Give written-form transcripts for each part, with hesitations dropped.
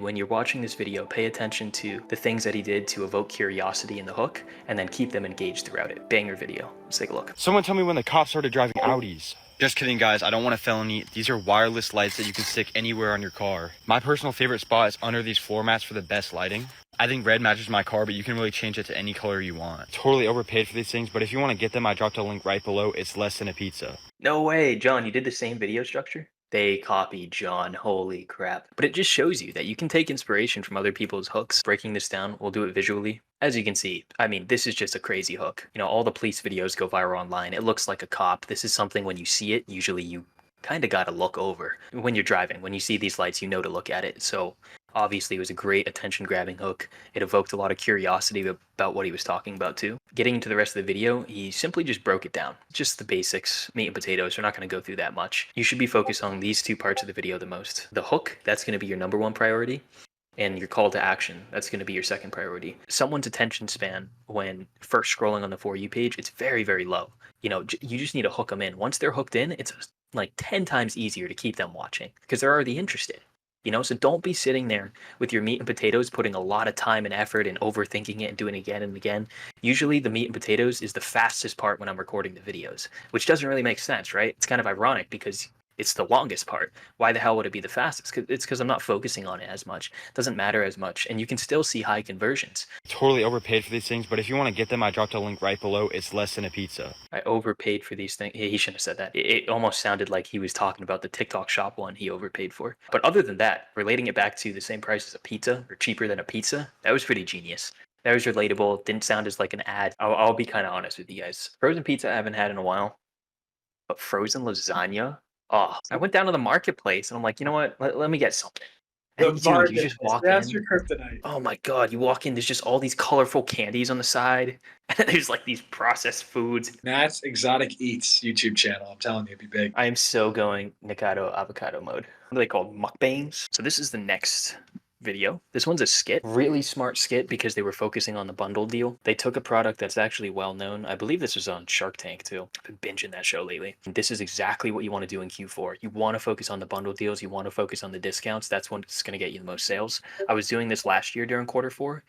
When you're watching this video, pay attention to the things that he did to evoke curiosity in the hook, and then keep them engaged throughout it. Banger video. Let's take a look. Someone tell me when the cops started driving Audis. Just kidding, guys. I don't want a felony. These are wireless lights that you can stick anywhere on your car. My personal favorite spot is under these floor mats for the best lighting. I think red matches my car, but you can really change it to any color you want. Totally overpaid for these things, but if you want to get them, I dropped a link right below. It's less than a pizza. No way, John, you did the same video structure? They copied John, holy crap. But it just shows you that you can take inspiration from other people's hooks. Breaking this down, we'll do it visually. As you can see, I mean, this is just a crazy hook. You know, all the police videos go viral online. It looks like a cop. This is something when you see it, usually you kind of got to look over. When you're driving, when you see these lights, you know to look at it. So obviously, it was a great attention-grabbing hook. It evoked a lot of curiosity about what he was talking about, too. Getting into the rest of the video, he simply just broke it down. Just the basics, meat and potatoes. We're not going to go through that much. You should be focused on these two parts of the video the most. The hook, that's going to be your number one priority, and your call to action, that's going to be your second priority. Someone's attention span when first scrolling on the For You page, it's very, very low. You know, you just need to hook them in. Once they're hooked in, it's like 10 times easier to keep them watching because they're already interested. You know, so don't be sitting there with your meat and potatoes, putting a lot of time and effort and overthinking it and doing it again and again. Usually the meat and potatoes is the fastest part when I'm recording the videos, which doesn't really make sense, right? It's kind of ironic because it's the longest part. Why the hell would it be the fastest? It's because I'm not focusing on it as much. It doesn't matter as much. And you can still see high conversions. Totally overpaid for these things, but if you want to get them, I dropped a link right below. It's less than a pizza. I overpaid for these things. He shouldn't have said that. It almost sounded like he was talking about the TikTok shop one he overpaid for. But other than that, relating it back to the same price as a pizza or cheaper than a pizza, that was pretty genius. That was relatable. Didn't sound as like an ad. I'll be kind of honest with you guys. Frozen pizza I haven't had in a while, but frozen lasagna. Oh, I went down to the marketplace and I'm like, you know what? Let me get something. And dude, you just walk That's in. your kryptonite. Oh my god, you walk in, there's just all these colorful candies on the side. And there's like these processed foods. Matt's Exotic Eats YouTube channel. I'm telling you, it'd be big. I am so going Nikaido avocado mode. What are they called? Mukbangs? So this is the next video. This one's a skit. Really smart skit because they were focusing on the bundle deal. They took a product that's actually well known. I believe this was on Shark Tank too. I've been binging that show lately. This is exactly what you want to do in Q4. You want to focus on the bundle deals. You want to focus on the discounts. That's what's going to get you the most sales. I was doing this last year during quarter 4.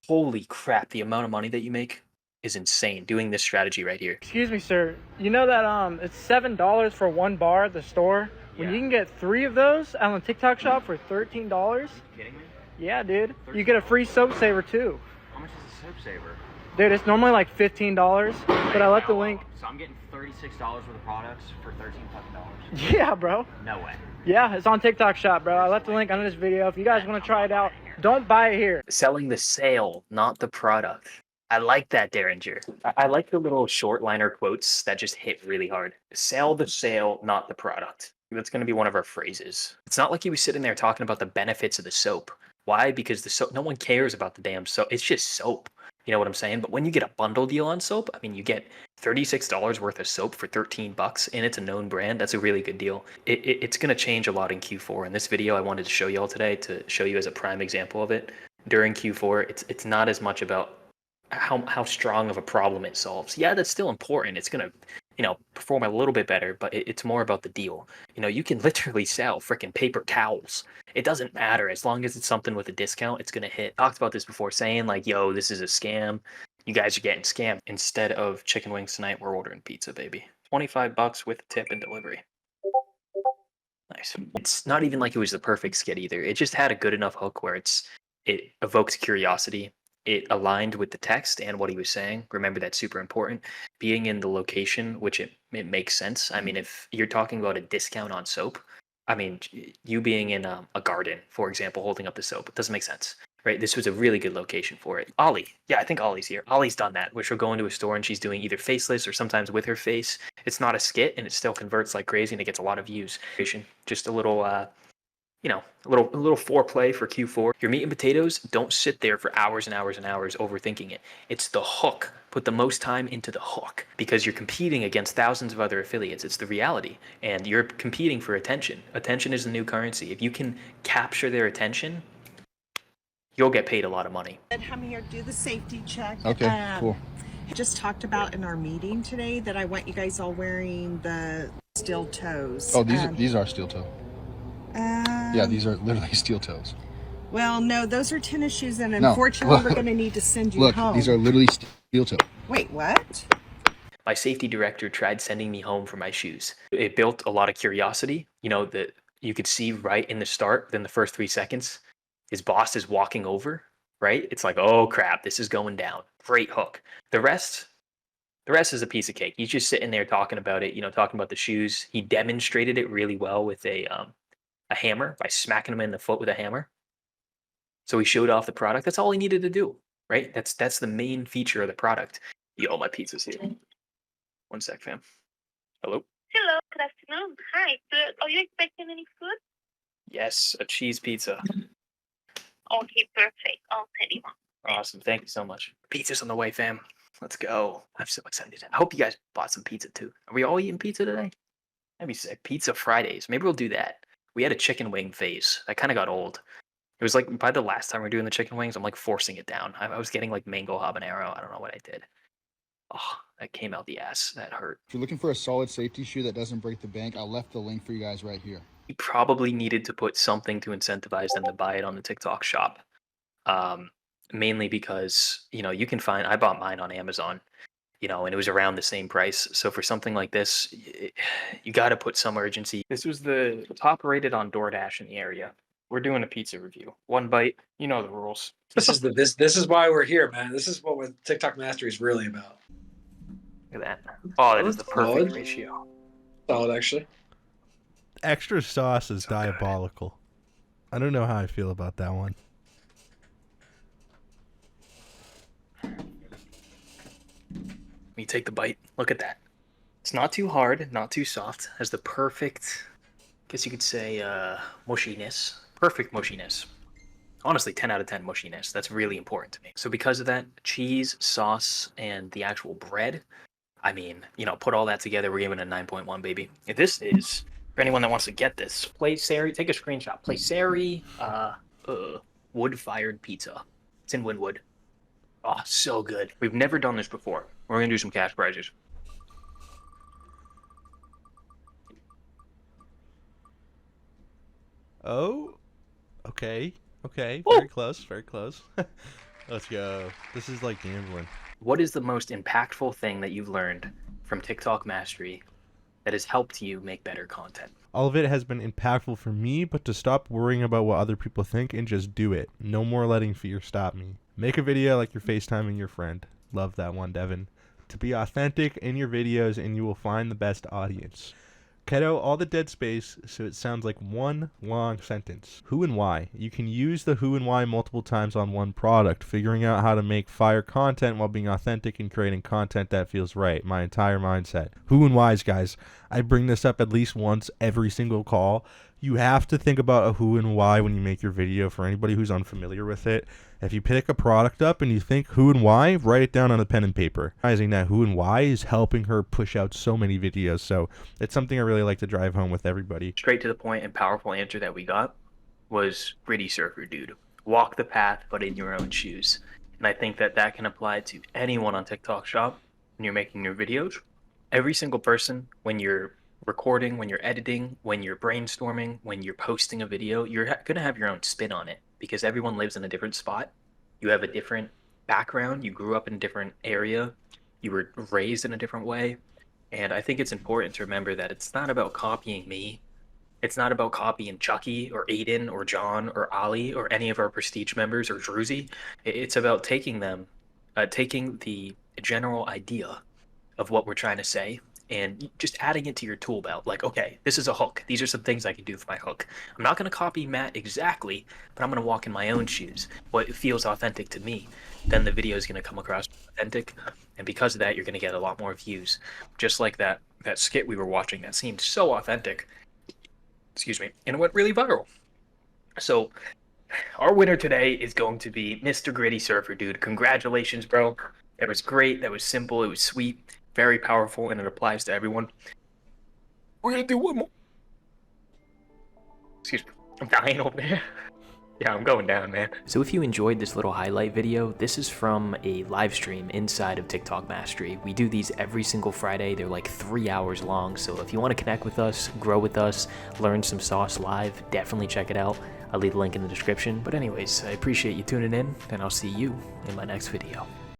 Holy crap, the amount of money that you make is insane doing this strategy right here. Excuse me, sir. You know that it's $7 for one bar at the store? When Yeah. you can get 3 of those on the TikTok shop for $13? Are you kidding me? Yeah, dude. You get a free soap saver too. How much is a soap saver? Dude, it's normally like $15, but I left the link. So I'm getting $36 worth of products for $13 fucking. Yeah, bro. No way. Yeah, it's on TikTok shop, bro. I left the link under this video. If you guys want to try it out, don't buy it here. Selling the sale, not the product. I like that, Derringer. I like the little short liner quotes that just hit really hard. Sell the sale, not the product. That's going to be one of our phrases. It's not like he was sitting there talking about the benefits of the soap. Why? Because the soap, no one cares about the damn soap. It's just soap. You know what I'm saying? But when you get a bundle deal on soap, I mean, you get $36 worth of soap for $13 and it's a known brand. That's a really good deal. It's going to change a lot in Q4. In this video, I wanted to show you all today to show you as a prime example of it. During Q4, it's not as much about how strong of a problem it solves. Yeah, that's still important. It's going to, you know, perform a little bit better, but it's more about the deal. You know, you can literally sell freaking paper towels. It doesn't matter. As long as it's something with a discount, it's going to hit. Talked about this before, saying like, yo, this is a scam. You guys are getting scammed. Instead of chicken wings tonight, we're ordering pizza, baby. $25 with tip and delivery. Nice. It's not even like it was the perfect skit either. It just had a good enough hook where it evokes curiosity. It aligned with the text and what he was saying. Remember, that's super important. Being in the location, which it makes sense. I mean, if you're talking about a discount on soap, I mean, you being in a garden, for example, holding up the soap, it doesn't make sense, right? This was a really good location for it. Ollie, yeah, I think Ollie's here. Ollie's done that, where she'll go into a store and she's doing either faceless or sometimes with her face. It's not a skit and it still converts like crazy and it gets a lot of views. Just a little you know, a little foreplay for Q4. Your meat and potatoes, don't sit there for hours and hours and hours overthinking it. It's the hook. Put the most time into the hook because you're competing against thousands of other affiliates. It's the reality. And you're competing for attention. Attention is the new currency. If you can capture their attention, you'll get paid a lot of money. I'm here to do the safety check. Okay, cool. Just talked about in our meeting today that I want you guys all wearing the steel toes. Oh, these are steel toe. Yeah, these are literally steel toes. Well, no, those are tennis shoes, and No, unfortunately, look. we're going to need to send you Look, home. these are literally steel toe. Wait, what? My safety director tried sending me home for my shoes. It built a lot of curiosity. You know, that you could see right in the start, then the first 3 seconds, his boss is walking over, right? It's like, oh crap, this is going down. Great hook. The rest is a piece of cake. He's just sitting there talking about it, talking about the shoes. He demonstrated it really well with a hammer by smacking him in the foot with a hammer. So he showed off the product. That's all he needed to do, right? That's the main feature of the product. Yo, my pizza's here. One sec, fam. Hello? Hello, good afternoon. Hi, are you expecting any food? Yes, a cheese pizza. Okay, perfect. I'll send you one. Awesome. Thank you so much. Pizza's on the way, fam. Let's go. I'm so excited. I hope you guys bought some pizza too. Are we all eating pizza today? That'd be sick. Pizza Fridays. Maybe we'll do that. We had a chicken wing phase. That kind of got old. It was like by the last time we were doing the chicken wings, I'm like forcing it down. I was getting like mango habanero. I don't know what I did. Oh, that came out the ass. That hurt. If you're looking for a solid safety shoe that doesn't break the bank, I left the link for you guys right here. He probably needed to put something to incentivize them to buy it on the TikTok shop. Mainly because, you can find, I bought mine on Amazon, and it was around the same price. So for something like this, you got to put some urgency. This was the top rated on DoorDash in the area. We're doing a pizza review. One bite, you know the rules. This is why we're here, man. This is what TikTok Mastery is really about. Look at that. Oh, that is the perfect Solid. ratio. Solid, actually. Extra sauce is diabolical. I don't know how I feel about that one. You take the bite. Look at that. It's not too hard, not too soft. Has the perfect, I guess you could say, mushiness. Perfect mushiness. Honestly, 10 out of 10 mushiness. That's really important to me. So because of that, cheese, sauce, and the actual bread, I mean, put all that together, we're giving it a 9.1, baby. If this is, for anyone that wants to get this, Placeri, take a screenshot. Placeri, wood-fired pizza. It's in Wynwood. Oh, so good. We've never done this before. We're going to do some cash prizes. Oh, okay. Okay, Ooh. very close, very close. Let's go. This is like gambling. What is the most impactful thing that you've learned from TikTok Mastery that has helped you make better content? All of it has been impactful for me, but to stop worrying about what other people think and just do it. No more letting fear stop me. Make a video like you're FaceTiming your friend. Love that one, Devin. To be authentic in your videos and you will find the best audience. Cut out all the dead space so it sounds like one long sentence. Who and why. You can use the who and why multiple times on one product, figuring out how to make fire content while being authentic and creating content that feels right. My entire mindset. Who and whys, guys. I bring this up at least once every single call. You have to think about a who and why when you make your video. For anybody who's unfamiliar with it, if you pick a product up and you think who and why, write it down on a pen and paper. Realizing that who and why is helping her push out so many videos. So it's something I really like to drive home with everybody. Straight to the point and powerful answer that we got was gritty surfer dude. Walk the path, but in your own shoes. And I think that can apply to anyone on TikTok Shop when you're making your videos. Every single person, when you're recording, when you're editing, when you're brainstorming, when you're posting a video, you're going to have your own spin on it because everyone lives in a different spot. You have a different background. You grew up in a different area. You were raised in a different way. And I think it's important to remember that it's not about copying me. It's not about copying Chucky or Aiden or John or Ali or any of our Prestige members or Druzy. It's about taking the general idea of what we're trying to say and just adding it to your tool belt. Like, okay, this is a hook. These are some things I can do for my hook. I'm not going to copy Matt exactly, but I'm going to walk in my own shoes. What feels authentic to me, then the video is going to come across authentic. And because of that, you're going to get a lot more views. Just like that skit we were watching that seemed so authentic. Excuse me. And it went really viral. So our winner today is going to be Mr. Gritty Surfer, dude. Congratulations, bro. That was great. That was simple. It was sweet. Very powerful, and it applies to everyone. We're gonna do one more. Excuse me. I'm dying over there. Yeah, I'm going down, man. So if you enjoyed this little highlight video, this is from a live stream inside of TikTok Mastery. We do these every single Friday. They're like 3 hours long. So if you want to connect with us, grow with us, learn some sauce live, definitely check it out. I'll leave the link in the description. But anyways, I appreciate you tuning in, and I'll see you in my next video.